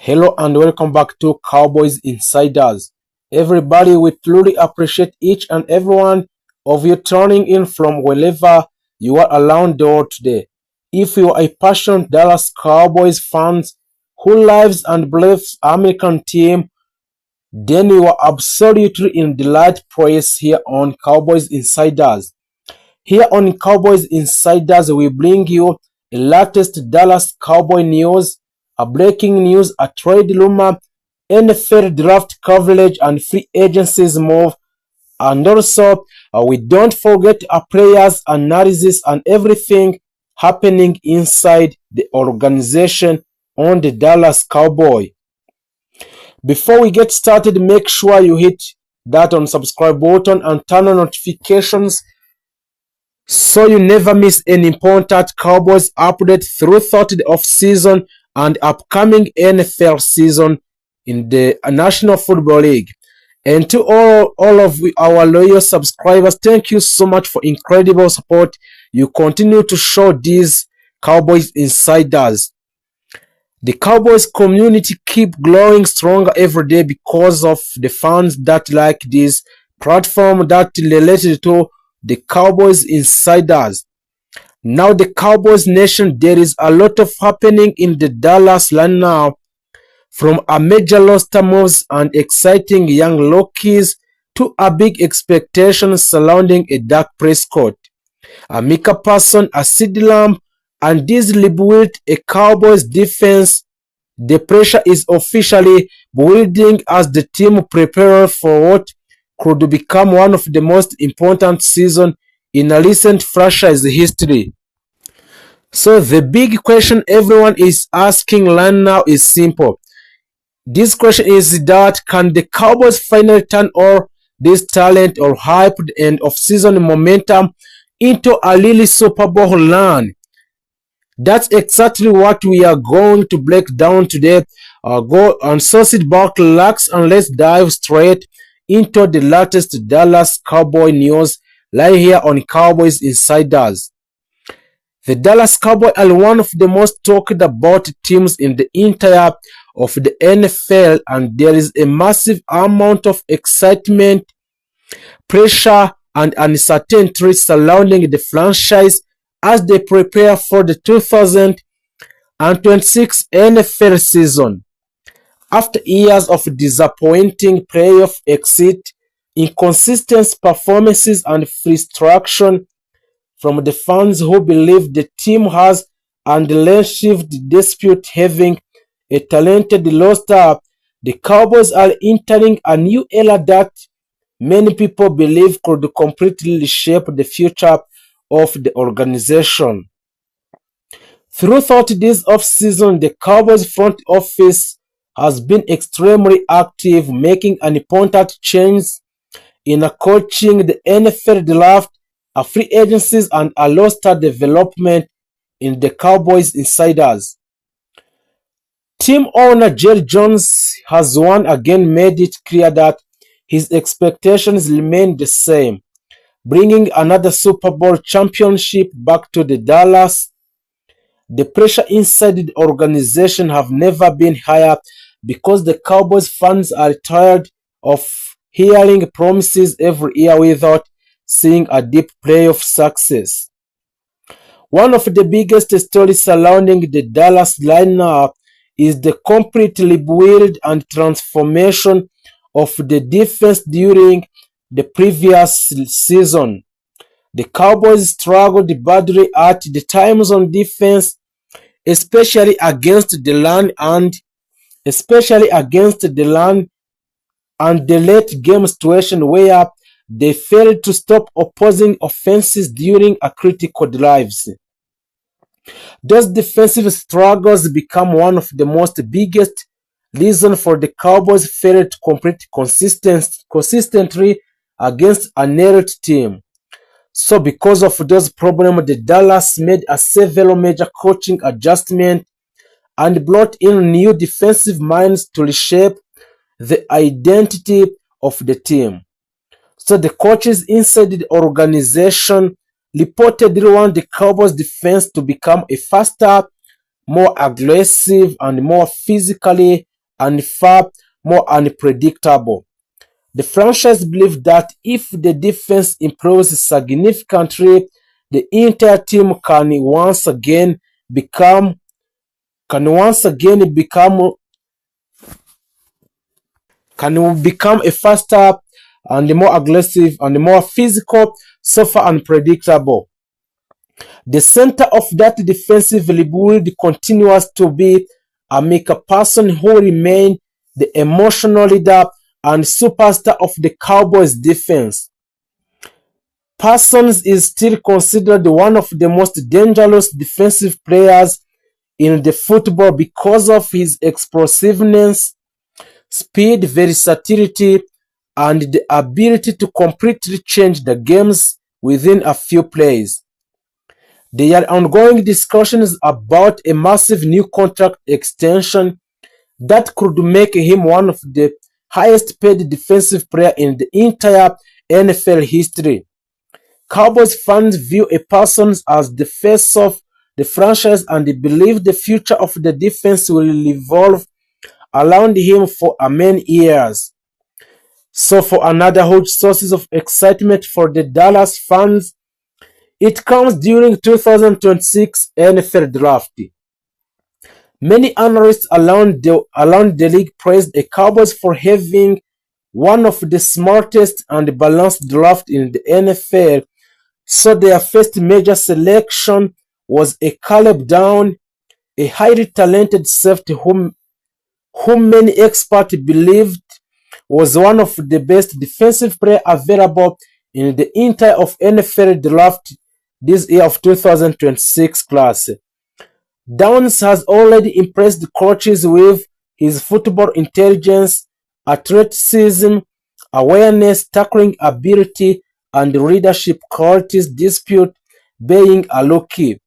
Hello and welcome back to Cowboys Insiders. Everybody, we truly appreciate each and every one of you tuning in from wherever you are around the world today. If you are a passionate Dallas Cowboys fans who lives and believes American team, then you are absolutely in the right place here on Cowboys Insiders. Here on Cowboys Insiders, we bring you the latest Dallas Cowboy news, a breaking news, a trade rumor, NFL draft coverage, and free agencies move. And also, we don't forget our players, analysis, and everything happening inside the organization on the Dallas Cowboy. Before we get started, make sure you hit that on subscribe button and turn on notifications so you never miss an important Cowboys update throughout the off-season and upcoming NFL season in the National Football League. And to all of our loyal subscribers, thank you so much for incredible support you continue to show these Cowboys Insiders. The Cowboys community keep growing stronger every day because of the fans that like this platform that related to the Cowboys Insiders. Now the Cowboys Nation, there is a lot of happening in the Dallas line now, from a major roster moves and exciting young rookies to a big expectation surrounding a Dak Prescott, a Micah Parsons, a CeeDee Lamb, and this rebuilt a Cowboys defense. The pressure is officially building as the team prepares for what could become one of the most important seasons in a recent franchise history. So the big question everyone is asking right now is simple. This question is that can the Cowboys finally turn all this talent or hype and off-season momentum into a really Super Bowl run? That's exactly what we are going to break down today. Go and so sit back, relax, and let's dive straight into the latest Dallas Cowboy news right here on Cowboys Insiders. The Dallas Cowboys are one of the most talked about teams in the entire of the NFL, and there is a massive amount of excitement, pressure, and uncertainty surrounding the franchise as they prepare for the 2026 NFL season. After years of disappointing playoff exit, inconsistent performances, and frustration from the fans who believe the team has unleashed dispute having a talented roster, the Cowboys are entering a new era that many people believe could completely reshape the future of the organization. Throughout this offseason, the Cowboys front office has been extremely active, making an important change in coaching, the NFL draft, a free agencies, and a roster development in the Cowboys Insiders. Team owner Jerry Jones has once again made it clear that his expectations remain the same, bringing another Super Bowl championship back to the Dallas. The pressure inside the organization have never been higher because the Cowboys fans are tired of hearing promises every year without seeing a deep playoff success. One of the biggest stories surrounding the Dallas lineup is the complete rebuild and transformation of the defense during the previous season. The Cowboys struggled badly at the times on defense, especially against the late game situation where they failed to stop opposing offenses during a critical drives. Those defensive struggles become one of the most biggest reasons for the Cowboys failure to compete consistently against a narrowed team. So because of those problems, the Dallas made several major coaching adjustments and brought in new defensive minds to reshape the identity of the team. So the coaches inside the organization reportedly want the Cowboys defense to become a faster, more aggressive, and more physically and far more unpredictable. The franchise believes that if the defense improves significantly, the entire team can once again become a faster and more aggressive and more physical, so far unpredictable. The center of that defensive rebuild continues to be Amika Parson, who remains the emotional leader and superstar of the Cowboys defense. Parsons is still considered one of the most dangerous defensive players in the football because of his explosiveness, speed, versatility, and the ability to completely change the games within a few plays. There are ongoing discussions about a massive new contract extension that could make him one of the highest paid defensive players in the entire NFL history. Cowboys fans view a Parsons as the face of the franchise and believe the future of the defense will evolve around him for many years. So for another huge sources of excitement for the Dallas fans, it comes during 2026 NFL Draft. Many analysts around the league praised the Cowboys for having one of the smartest and balanced drafts in the NFL, so their first major selection was a Caleb Down, a highly talented safety whom many experts believed was one of the best defensive players available in the entire of NFL draft this year of 2026 class. Downs has already impressed the coaches with his football intelligence, athleticism, awareness, tackling ability, and leadership qualities despite being a rookie.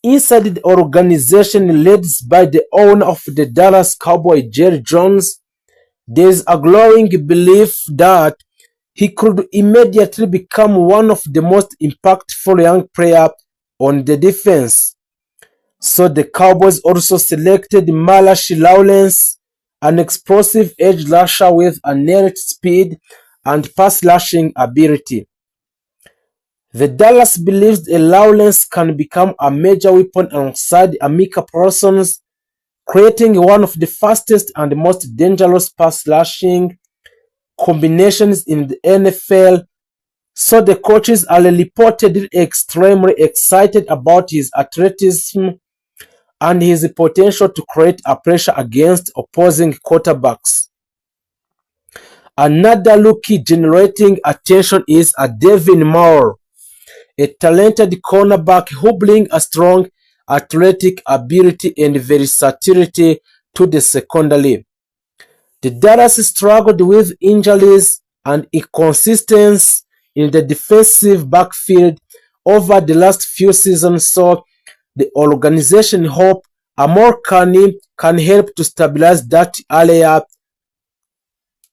Inside the organization led by the owner of the Dallas Cowboys, Jerry Jones, there is a growing belief that he could immediately become one of the most impactful young players on the defense. So the Cowboys also selected Malachi Lawrence, an explosive edge rusher with innate speed and pass rushing ability. The Dallas believes Lawrence can become a major weapon alongside Amika Parsons, creating one of the fastest and most dangerous pass rushing combinations in the NFL. So the coaches are reportedly extremely excited about his athleticism and his potential to create a pressure against opposing quarterbacks. Another rookie generating attention is Devin Moore, a talented cornerback who brings a strong athletic ability and versatility to the secondary. The Dallas struggled with injuries and inconsistency in the defensive backfield over the last few seasons, so the organization hopes Amor can help to stabilize that area.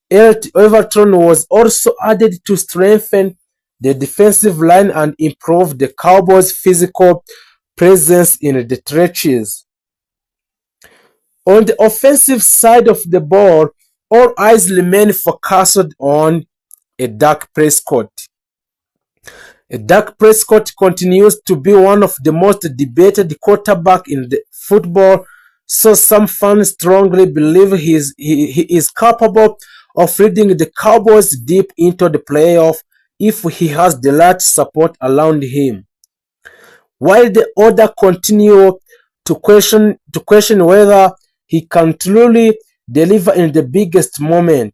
Everton was also added to strengthen the defensive line and improve the Cowboys' physical presence in the trenches. On the offensive side of the ball, all eyes remain focused on Dak Prescott. Dak Prescott continues to be one of the most debated quarterbacks in the football, so some fans strongly believe he is capable of leading the Cowboys deep into the playoffs if he has the right support around him. While the others continue to question whether he can truly deliver in the biggest moment.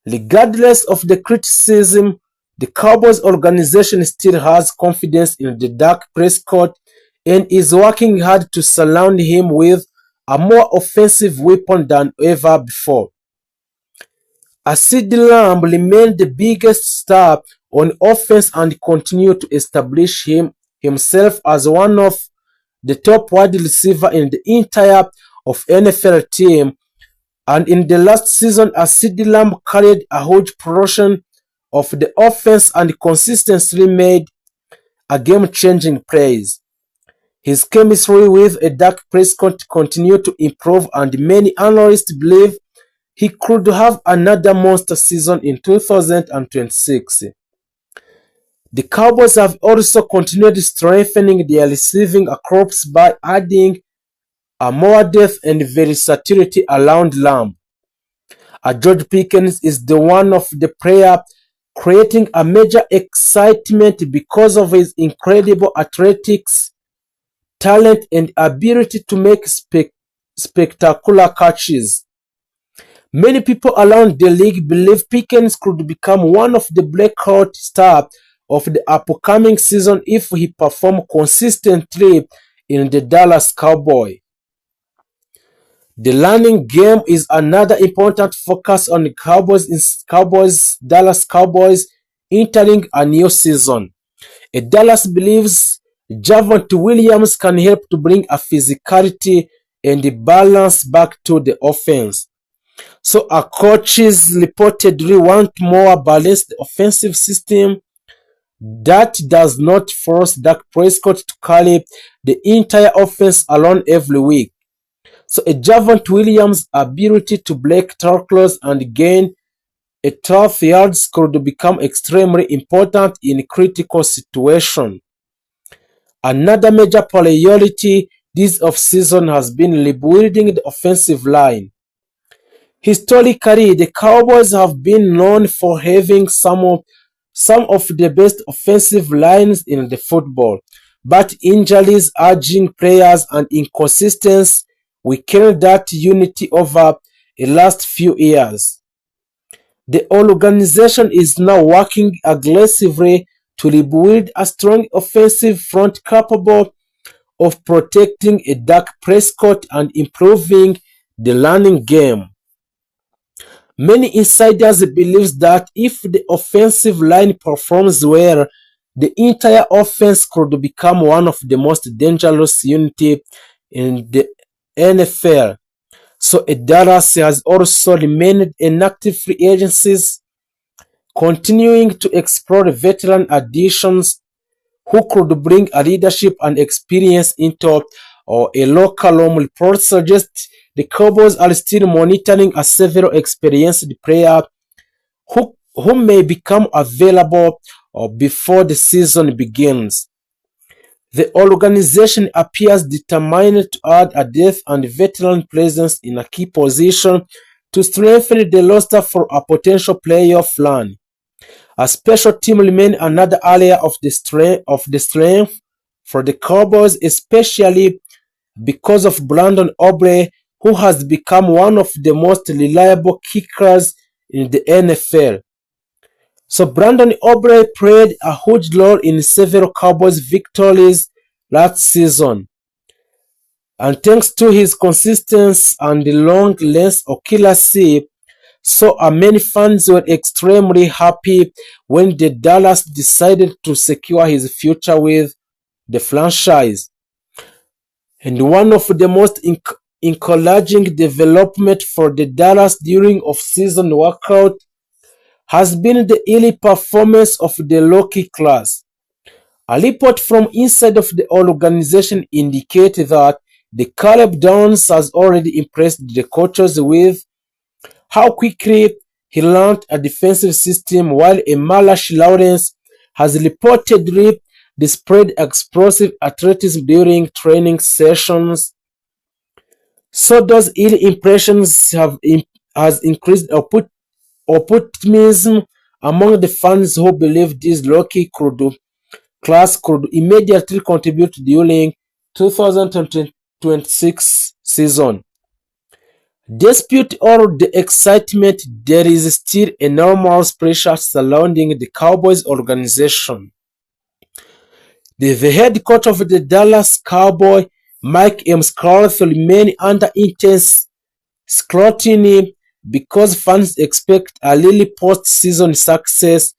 Regardless of the criticism, the Cowboys organization still has confidence in the Dak Prescott and is working hard to surround him with a more offensive weapon than ever before. CeeDee Lamb remained the biggest star on offense and continued to establish himself as one of the top wide receivers in the entire of NFL team. And in the last season, CeeDee Lamb carried a huge portion of the offense and consistently made a game-changing plays. His chemistry with Dak Prescott continued to improve, and many analysts believe he could have another monster season in 2026. The Cowboys have also continued strengthening their receiving corps by adding a more depth and versatility around Lamb. George Pickens is the one of the player creating a major excitement because of his incredible athletics, talent, and ability to make spectacular catches. Many people around the league believe Pickens could become one of the breakout stars of the upcoming season if he performs consistently in the Dallas Cowboys. The running game is another important focus on the Dallas Cowboys entering a new season. Dallas believes Javonte Williams can help to bring a physicality and the balance back to the offense. So our coaches reportedly want more balanced offensive system that does not force Dak Prescott to carry the entire offense alone every week. So a Javonte Williams' ability to break tackles and gain a 12 yards could become extremely important in critical situations. Another major priority this offseason has been rebuilding the offensive line. Historically, the Cowboys have been known for having some of the best offensive lines in the football, but injuries, aging players, and inconsistency weakened that unity over the last few years. The organization is now working aggressively to rebuild a strong offensive front capable of protecting a Dak Prescott and improving the running game. Many insiders believe that if the offensive line performs well, the entire offense could become one of the most dangerous units in the NFL. So Dallas has also remained inactive free agencies, continuing to explore veteran additions who could bring a leadership and experience into a locker room. Reports suggest the Cowboys are still monitoring several experienced players who may become available before the season begins. The organization appears determined to add a depth and veteran presence in a key position to strengthen the roster for a potential playoff run. A special team remains another area of the strength for the Cowboys, especially because of Brandon Aubrey, who has become one of the most reliable kickers in the NFL. So Brandon Aubrey played a huge role in several Cowboys victories last season. And thanks to his consistency and the long length accuracy, so many fans were extremely happy when the Dallas decided to secure his future with the franchise. And one of the most encouraging development for the Dallas during off-season workout has been the early performance of the rookie class. A report from inside of the organization indicated that the Caleb Downs has already impressed the coaches with how quickly he learned a defensive system, while a Malachi Lawrence has reportedly displayed explosive athleticism during training sessions. So those early impressions has increased optimism among the fans who believe this rookie class could immediately contribute during 2026 season. Despite all the excitement, there is still enormous pressure surrounding the Cowboys organization. The head coach of the Dallas Cowboys, Mike McCarthy, remains under intense scrutiny because fans expect a really post-season success,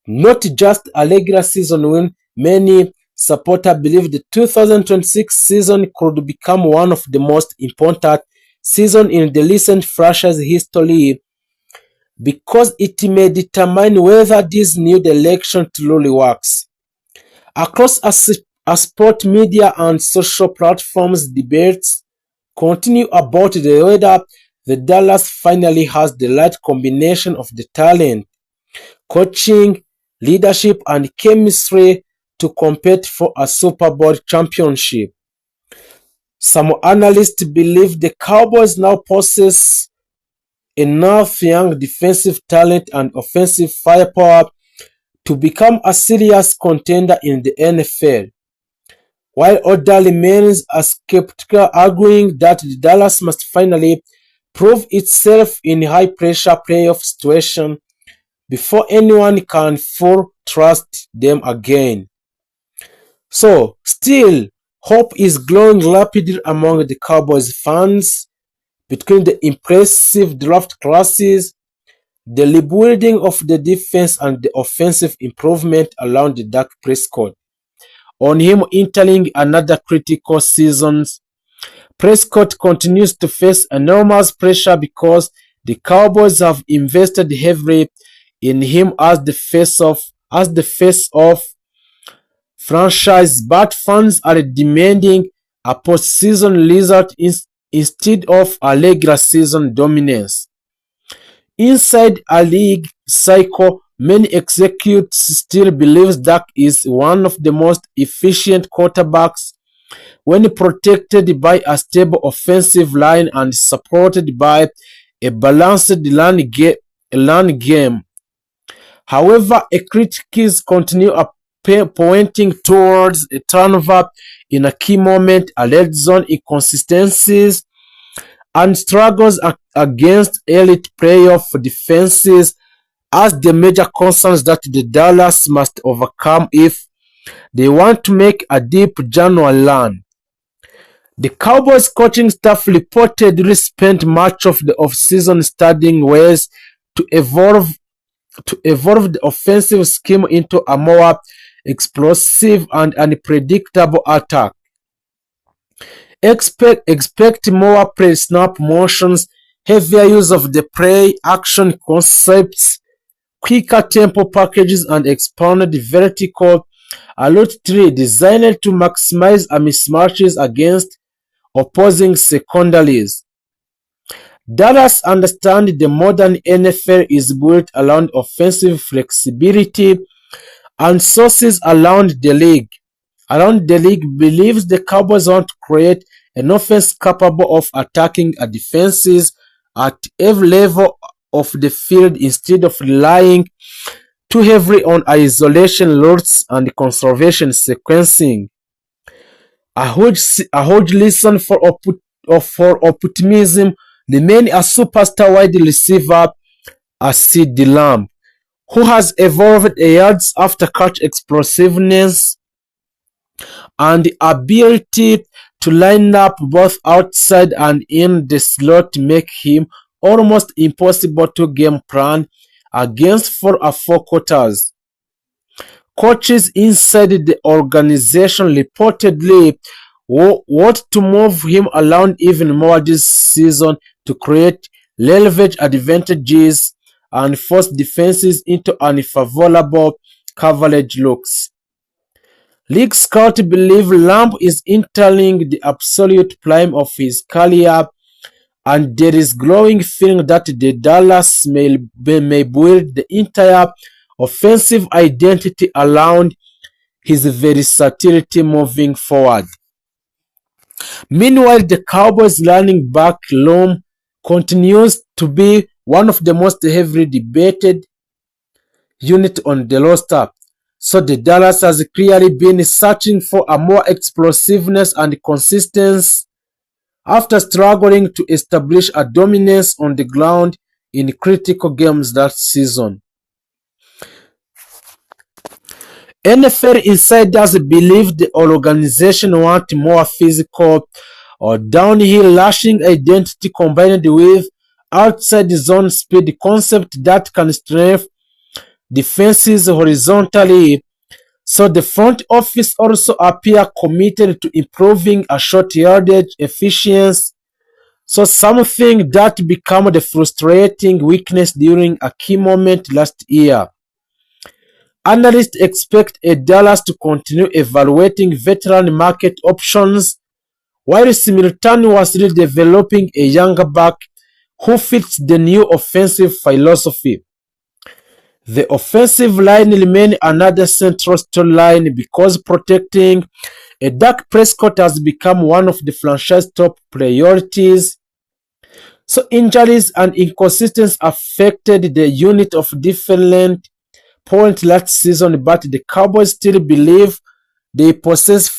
not just a regular season win. Many supporters believe the 2026 season could become one of the most important seasons in the recent franchise history because it may determine whether this new direction truly works. As sport media and social platforms debates continue about the whether the Dallas finally has the right combination of the talent, coaching, leadership, and chemistry to compete for a Super Bowl championship. Some analysts believe the Cowboys now possess enough young defensive talent and offensive firepower to become a serious contender in the NFL, while others remain skeptical, arguing that Dallas must finally prove itself in high-pressure playoff situations before anyone can fully trust them again. So, still, hope is growing rapidly among the Cowboys fans between the impressive draft classes, the rebuilding of the defense, and the offensive improvement around the Dak Prescott. On him entering another critical season, Prescott continues to face enormous pressure because the Cowboys have invested heavily in him as the face of franchise, but fans are demanding a postseason result instead of a regular season dominance. Inside a league cycle, many executives still believe Dak is one of the most efficient quarterbacks when protected by a stable offensive line and supported by a balanced run game. However, critics continue pointing towards a turnover in a key moment, a red zone inconsistencies, and struggles against elite playoff defenses as the major concerns that the Dallas must overcome if they want to make a deep January run. The Cowboys coaching staff reportedly spent much of the offseason studying ways to evolve the offensive scheme into a more explosive and unpredictable attack. Expect more pre-snap motions, heavier use of the play action concepts, quicker tempo packages, and expanded vertical route tree designed to maximize mismatches against opposing secondaries. Dallas understands the modern NFL is built around offensive flexibility, and sources around the league believes the Cowboys want to create an offense capable of attacking a defenses at every level of the field instead of relying too heavily on isolation routes and conservation sequencing. A huge reason for optimism remain a superstar wide receiver, a CeeDee Lamb, who has evolved a yards after catch explosiveness and the ability to line up both outside and in the slot make him almost impossible to game plan against for a 4 quarters. Coaches inside the organization reportedly want to move him around even more this season to create leverage advantages and force defenses into unfavorable coverage looks. League scouts believe Lamb is entering the absolute prime of his career, and there is growing feeling that the Dallas may build the entire offensive identity around his versatility moving forward. Meanwhile, the Cowboys running back room continues to be one of the most heavily debated units on the roster. So the Dallas has clearly been searching for a more explosiveness and consistency after struggling to establish a dominance on the ground in critical games that season. NFL insiders believe the organization wants more physical or downhill rushing identity combined with outside zone speed concept that can strengthen defenses horizontally. So the front office also appear committed to improving a short yardage efficiency. So something that became the frustrating weakness during a key moment last year. Analysts expect Dallas to continue evaluating veteran market options while simultaneously developing a younger back who fits the new offensive philosophy. The offensive line remains another central storyline because protecting Dak Prescott has become one of the franchise's top priorities. So injuries and inconsistency affected the unit of different points last season, but the Cowboys still believe they possess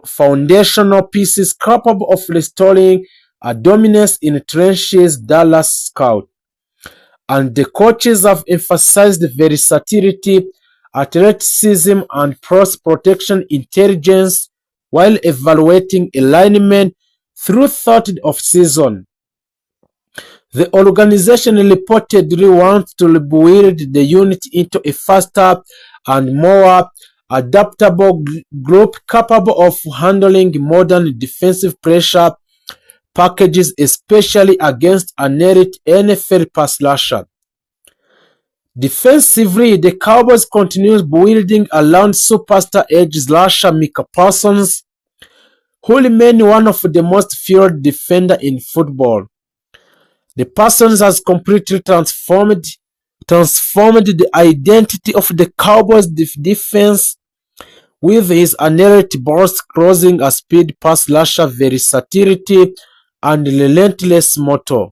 foundational pieces capable of restoring a dominance in trenches. Dallas scout and the coaches have emphasized versatility, athleticism, and cross protection intelligence while evaluating alignment through third of season. The organization reportedly wants to build the unit into a faster and more adaptable group capable of handling modern defensive pressure packages, especially against an elite NFL pass rusher. Defensively, the Cowboys continue building around superstar edge rusher Micah Parsons, who remains one of the most feared defenders in football. The Parsons has completely transformed the identity of the Cowboys defense with his elite burst, crossing a speed pass rusher versatility and relentless motor.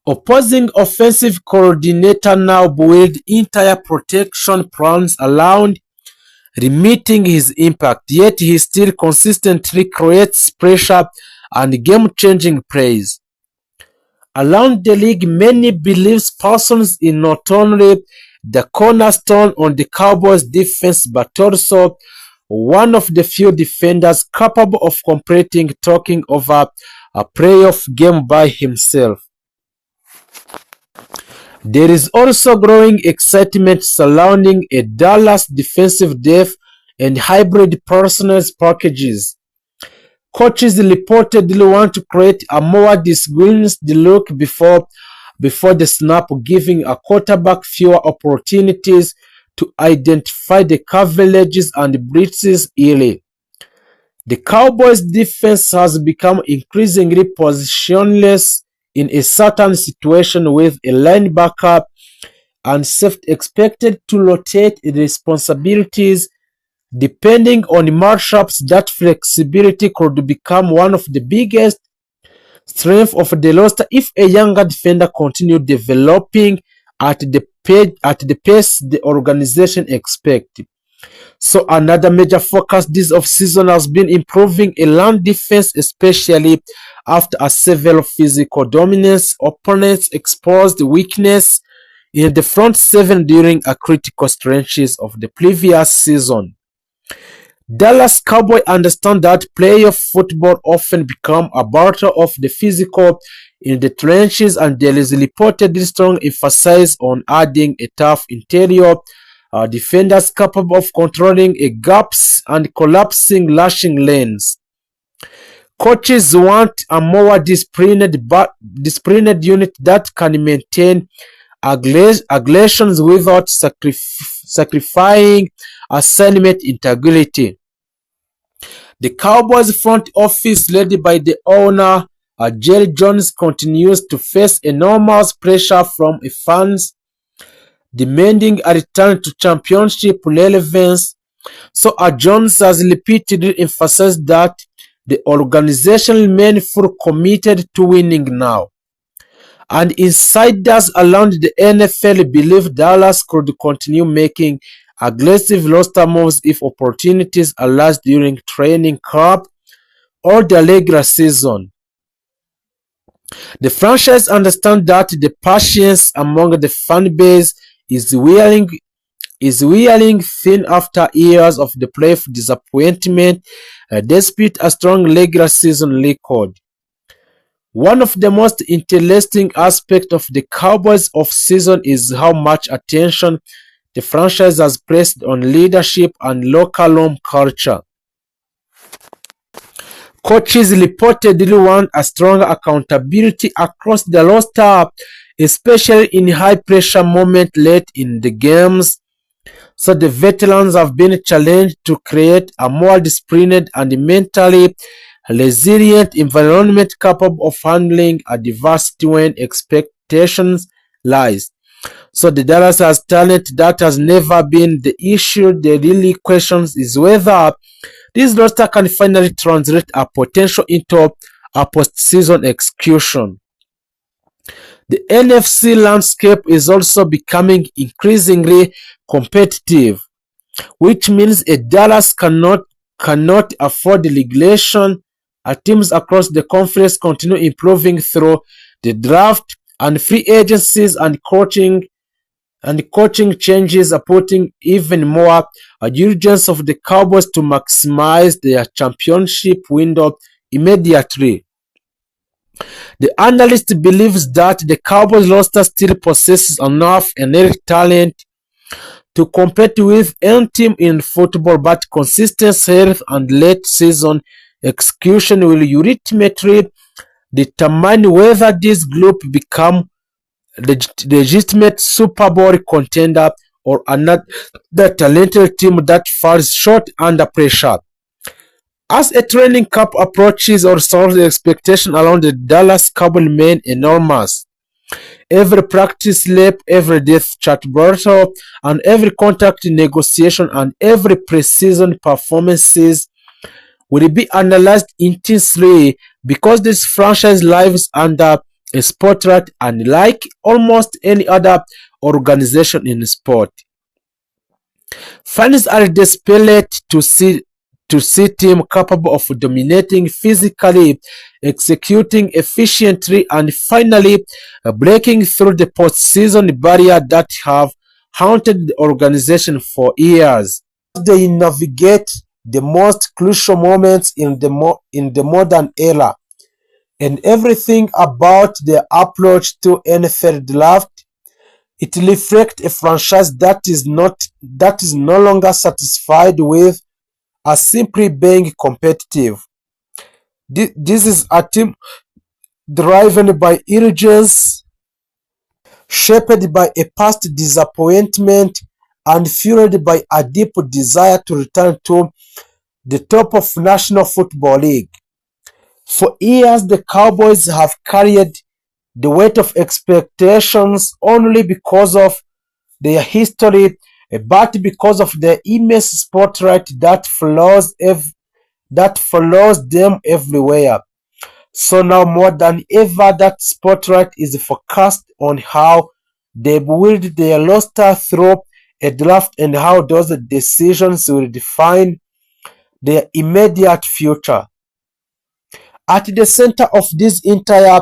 Opposing offensive coordinator now build entire protection plans around limiting his impact, yet he still consistently creates pressure and game-changing plays. Around the league, many believe Parsons is not only the cornerstone on the Cowboys defense but also one of the few defenders capable of completing taking over a playoff game by himself. There is also growing excitement surrounding a Dallas defensive depth and hybrid personnel packages. Coaches reportedly want to create a more disguised look before the snap, giving a quarterback fewer opportunities to identify the coverages and blitzes early. The Cowboys' defense has become increasingly positionless in a certain situation, with a linebacker and safety expected to rotate responsibilities depending on matchups. That flexibility could become one of the biggest strengths of the roster if a younger defender continues developing at the pace the organization expects. So another major focus this offseason has been improving a run defense, especially after a several physical dominance. Opponents exposed weakness in the front seven during a critical stretches of the previous season. Dallas Cowboys understand that playoff football often becomes a battle of the physical in the trenches, and there is reportedly strong emphasis on adding a tough interior defenders capable of controlling gaps and collapsing lashing lanes. Coaches want a more disciplined unit that can maintain aggressions without sacrificing assignment integrity. The Cowboys front office, led by the owner Jerry Jones, continues to face enormous pressure from fans demanding a return to championship relevance. So Jones has repeatedly emphasized that the organization remains fully committed to winning now. And insiders around the NFL believe Dallas could continue making aggressive roster moves if opportunities arise during training camp or the regular season. The franchise understands that the patience among the fan base is wearing thin after years of the playoff disappointment, despite a strong regular season record. One of the most interesting aspects of the Cowboys offseason is how much attention the franchise has placed on leadership and locker room culture. Coaches reportedly want a strong accountability across the roster, especially in high-pressure moments late in the games. So the veterans have been challenged to create a more disciplined and mentally resilient environment capable of handling adversity when expectations rise. So the Dallas has talent that has never been the issue. The really questions is whether this roster can finally translate a potential into a postseason execution. The NFC landscape is also becoming increasingly competitive, which means a Dallas cannot afford the regulation. Teams across the conference continue improving through the draft and free agencies and coaching changes are putting even more urgency of the Cowboys to maximize their championship window immediately. The analyst believes that the Cowboys roster still possesses enough innate talent to compete with any team in football, but consistent health and late season execution will ultimately determine whether this group become legitimate Super Bowl contender or another talented team that falls short under pressure. As a training camp approaches, also the expectation around the Dallas Cowboys remain enormous. Every practice lap, every depth chart battle, and every contract negotiation and every preseason performances will be analyzed intensely because this franchise lives under a spotlight unlike almost any other organization in sport. Fans are desperate to see team capable of dominating physically, executing efficiently, and finally breaking through the postseason barrier that have haunted the organization for years. They navigate the most crucial moments in the modern era, and everything about their approach to NFL draft, it reflects a franchise that is no longer satisfied with simply being competitive. This is a team driven by urgency, shaped by a past disappointment, and fueled by a deep desire to return to the top of National Football League. For years, the Cowboys have carried the weight of expectations only because of their history, but because of the immense spotlight that follows them everywhere. So now more than ever, that spotlight is focused on how they build their roster through a draft and how those decisions will define their immediate future. At the center of this entire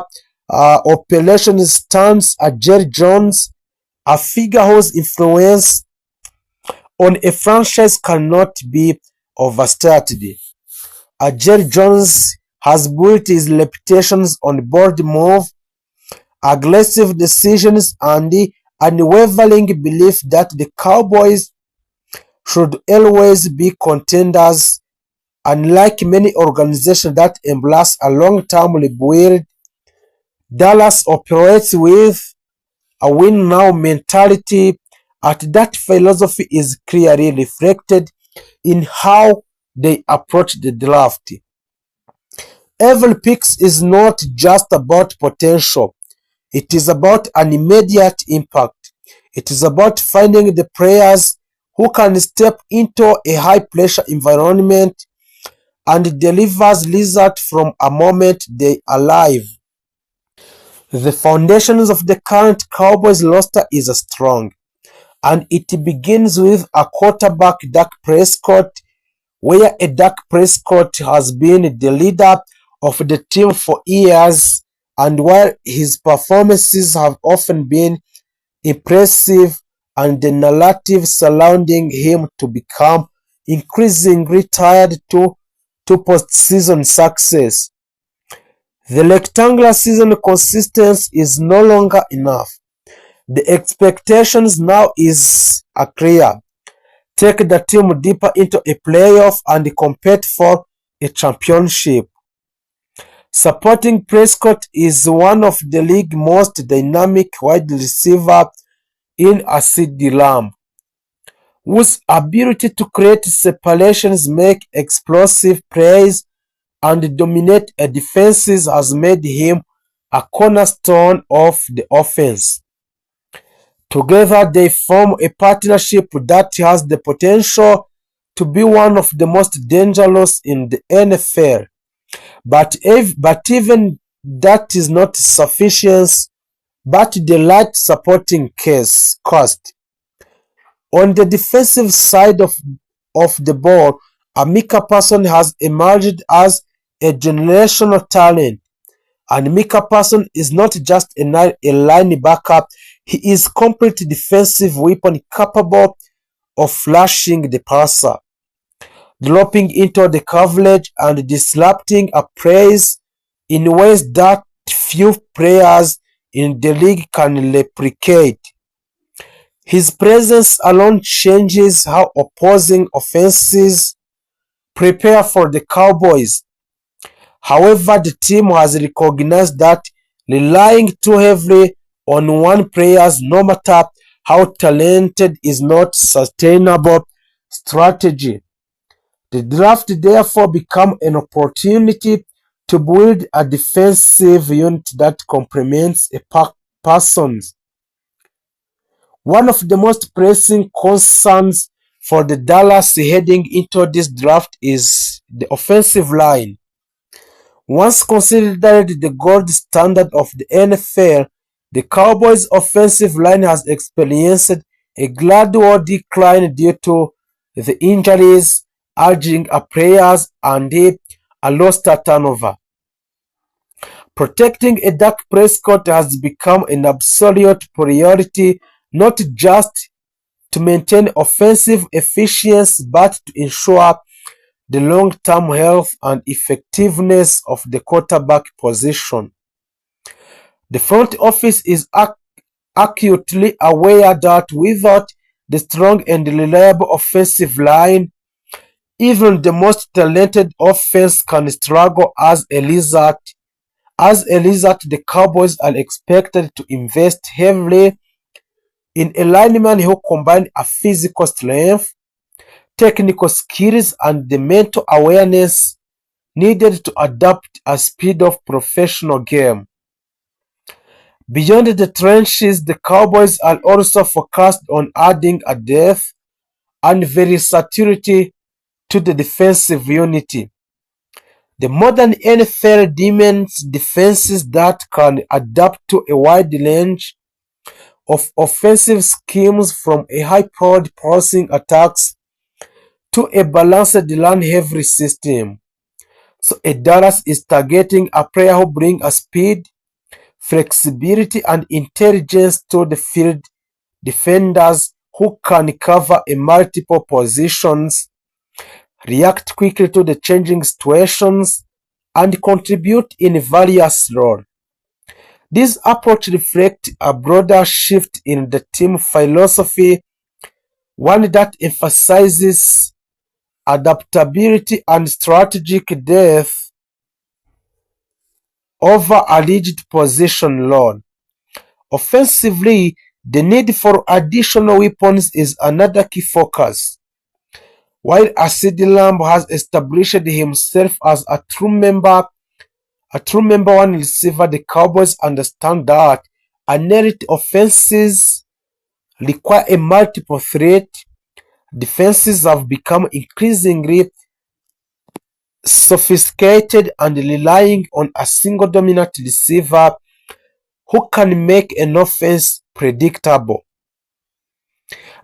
operation stands a Jerry Jones, a figure whose influence on a franchise cannot be overstated. Jerry Jones has built his reputation on bold move, aggressive decisions, and the unwavering belief that the Cowboys should always be contenders. Unlike many organizations that embrace a long-term rebuild, Dallas operates with a win-now mentality, and that philosophy is clearly reflected in how they approach the draft. Every pick is not just about potential, it is about an immediate impact. It is about finding the players who can step into a high-pressure environment and delivers results from a moment they arrive. The foundations of the current Cowboys roster is strong, and it begins with a quarterback, Dak Prescott, where a Dak Prescott has been the leader of the team for years, and while his performances have often been impressive and the narrative surrounding him to become increasingly tied to postseason success. The rectangular season consistency is no longer enough. The expectations now is clear. Take the team deeper into a playoff and compete for a championship. Supporting Prescott is one of the league's most dynamic wide receiver in a CD Lamb. whose ability to create separations, make explosive plays, and dominate a defenses has made him a cornerstone of the offense. Together, they form a partnership that has the potential to be one of the most dangerous in the NFL. But even that is not sufficient, but the light supporting case cost. On the defensive side of the ball, Amika Person has emerged as a generational talent. And Micah Parsons is not just a linebacker, he is a complete defensive weapon capable of flashing the passer, dropping into the coverage and disrupting a plays in ways that few players in the league can replicate. His presence alone changes how opposing offenses prepare for the Cowboys. However, the team has recognized that relying too heavily on one player, no matter how talented, is not sustainable strategy. The draft therefore became an opportunity to build a defensive unit that complements a person's. One of the most pressing concerns for the Dallas heading into this draft is the offensive line. Once considered the gold standard of the NFL, the Cowboys' offensive line has experienced a gradual decline due to the injuries, aging of players, and a lost turnover. Protecting a Dak Prescott has become an absolute priority, not just to maintain offensive efficiency but to ensure the long-term health and effectiveness of the quarterback position. The front office is acutely aware that without the strong and reliable offensive line, even the most talented offense can struggle. As a result, the Cowboys are expected to invest heavily in a lineman who combine a physical strength, technical skills, and the mental awareness needed to adapt a speed of professional game. Beyond the trenches, the Cowboys are also focused on adding a depth and versatility to the defensive unity. The modern NFL demands defenses that can adapt to a wide range of offensive schemes, from a high-powered passing attacks to a balanced run-heavy system. So Dallas is targeting a player who brings a speed, flexibility, and intelligence to the field, defenders who can cover in multiple positions, react quickly to the changing situations, and contribute in various roles. This approach reflects a broader shift in the team philosophy, one that emphasizes adaptability and strategic depth over a rigid position load. Offensively, the need for additional weapons is another key focus. While CeeDee Lamb has established himself as a true number one receiver, the Cowboys understand that elite offenses require a multiple threat. Defenses have become increasingly sophisticated and relying on a single dominant receiver who can make an offense predictable.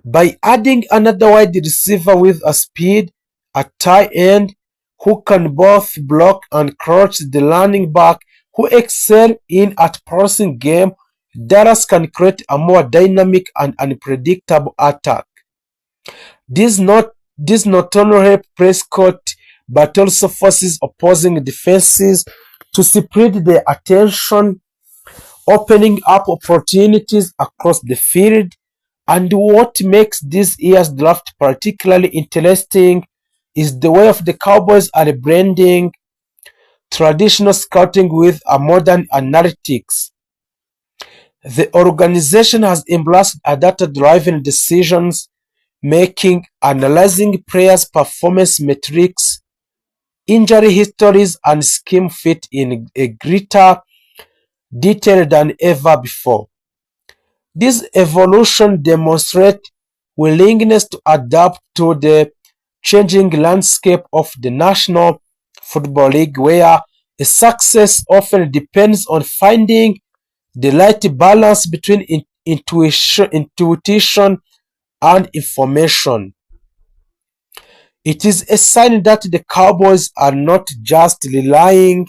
By adding another wide receiver with a speed, a tight end who can both block and crouch, the running back who excel in at passing game, Dallas can create a more dynamic and unpredictable attack. This not only helps Prescott but also forces opposing defenses to spread their attention, opening up opportunities across the field. And what makes this year's draft particularly interesting is the way of the Cowboys are blending traditional scouting with a modern analytics. The organization has embraced a data-driven decisions making analyzing players' performance metrics, injury histories, and scheme fit in a greater detail than ever before. This evolution demonstrates willingness to adapt to the changing landscape of the National Football League, where a success often depends on finding the right balance between intuition and information. It is a sign that the Cowboys are not just relying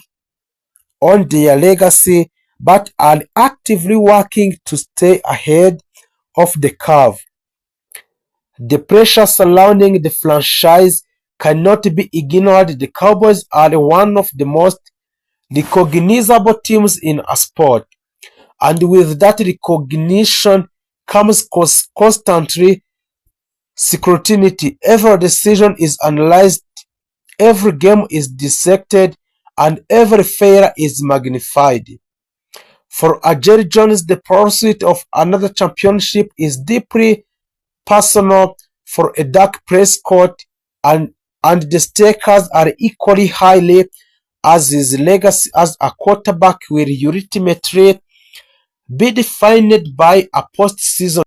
on their legacy but are actively working to stay ahead of the curve. The pressure surrounding the franchise cannot be ignored. The Cowboys are one of the most recognizable teams in a sport, and with that recognition comes constantly scrutiny. Every decision is analyzed, every game is dissected, and every failure is magnified. For Jerry Jones, the pursuit of another championship is deeply personal. For a Dak Prescott, and the stakes are equally highly, as his legacy as a quarterback will ultimately be defined by a postseason